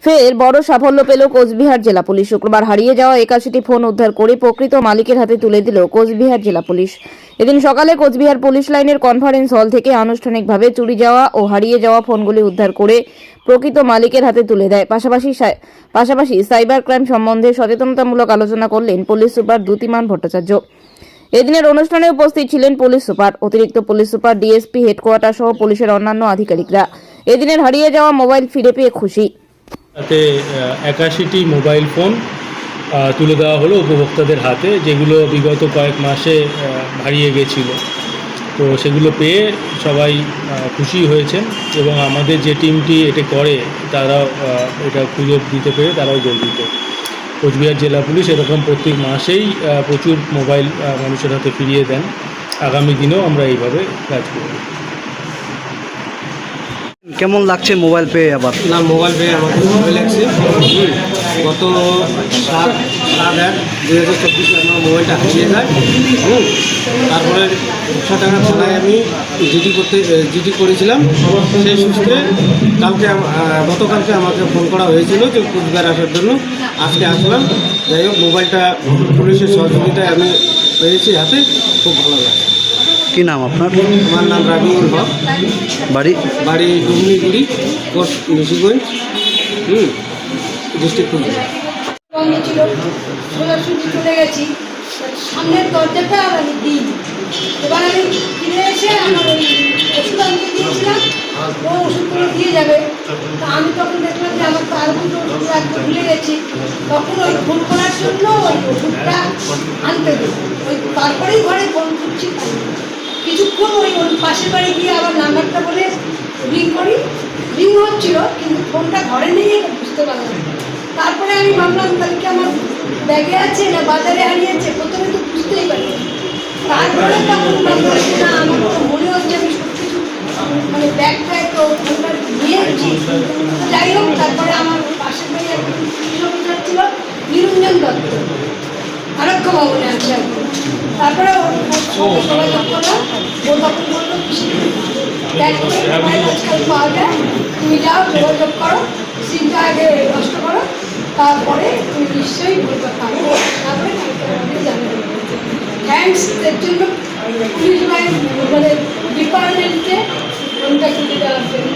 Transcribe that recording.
ফের বড় সাফল্য পেল কোচবিহার জেলা পুলিশ। শুক্রবার হারিয়ে যাওয়া 81টি ফোন উদ্ধার করে প্রকৃত মালিকের হাতে তুলে দিল কোচবিহার জেলা পুলিশ। এদিন সকালে কোচবিহার পুলিশ লাইনের কনফারেন্স হল থেকে আনুষ্ঠানিকভাবে চুরি যাওয়া ও হারিয়ে যাওয়া ফোনগুলি উদ্ধার করে প্রকৃত মালিকের হাতে তুলে দেয়। পাশাপাশি সাইবার ক্রাইম সম্বন্ধে সচেতনতামূলক আলোচনা করলেন পুলিশ সুপার দ্যুতিমান ভট্টাচার্য। এদিনের অনুষ্ঠানে উপস্থিত ছিলেন পুলিশ সুপার, অতিরিক্ত পুলিশ সুপার, ডিএসপি, হেডকোয়ার্টার সহ পুলিশের অন্যান্য আধিকারিকরা। এদিনের হারিয়ে যাওয়া মোবাইল ফিরে পেয়ে খুশি। তাতে 81টি মোবাইল ফোন তুলে দেওয়া হলো উপভোক্তাদের হাতে, যেগুলো বিগত কয়েক মাসে হারিয়ে গেছিল। তো সেগুলো পেয়ে সবাই খুশি হয়েছেন এবং আমাদের যে টিমটি এটা করে তারাও এটা খুঁজে দিতে পেরে তারাও গর্বিত। কোচবিহার জেলা পুলিশ এরকম প্রত্যেক মাসেই প্রচুর মোবাইল মানুষের হাতে ফিরিয়ে দেন। আগামী দিনেও আমরা এইভাবে কাজ করব। কেমন লাগছে মোবাইল পেয়ে? আবার না, মোবাইল পেয়ে আমার খুব ভালো লাগছে। গত 7/1/2024 আমার মোবাইলটা হারিয়ে যায়। তারপরে 100 টাকা থানায় আমি জিডি করেছিলাম। সেই সূত্রে গতকালকে আমাকে ফোন করা হয়েছিল যে কোচবিহার আসার জন্য। আজকে আসলাম। যাই হোক, মোবাইলটা পুলিশের সহযোগিতায় আমি পেয়েছি হাতে, খুব ভালো লাগছে। কি নাম আপনার? আমার নাম রাবিউল হক, বাড়ি ডুমনিগুড়ি, পোস্ট নিশিগঞ্জ, ডিস্ট্রিক্ট কুচবিহার। বন্ধ ছিল, সোজাসুজি চলে গেছি। সামনের দরজাটা আর আমি দিই। এবার আমি ফিরে এসে আমার ওই ওষুধ আনতে দিয়েছিলাম, ও ওষুধগুলো দিয়ে যাবে। তা আমি তখন দেখলাম যে আমার তো আর দুটো ওষুধ রাখতে ভুলে গেছি। তখন ওই ফোন করার জন্য ওই ওষুধটা আনতে দেবো। ওই তারপরেই ঘরে ফোন করছি। কিছুক্ষণ ওই পাশের বাড়ি গিয়ে আবার নাম্বারটা বলে রিং করি। রিং হচ্ছিল, কিন্তু ফোনটা ঘরে নেই, এটা বুঝতে পারলাম। তারপরে আমি ভাবলাম তাহলে কি আমার ব্যাগে আছে না বাজারে হারিয়েছে, প্রথমে তো বুঝতেই পারি। তারপরে তখন ভাবলাম না, আমার তো মনে হচ্ছে আমি সব কিছু মানে ব্যাগটায় তো ফোনটা নিয়েছি। যাই হোক, তারপরে আমার পাশের বাড়ি একজন পুলিশ অফিসার ছিল, নিরঞ্জন দত্ত, আরক্ষ ভবনে আছে এখন। তারপরে ওর সঙ্গে যোগাযোগ করলাম। ও তখন বললো আজকাল পাওয়া যায়, তুমি যাও, যোগাযোগ করো, সিমটা আগে নষ্ট করো, তারপরে তুমি নিশ্চয়ই বলতে পারো। তারপরে আমাদের জানাতে পেরেছে। থ্যাংকস এর জন্য পুলিশ লাইন মানে ডিপার্টমেন্টে ফোনটা তুলে দেওয়ার জন্য।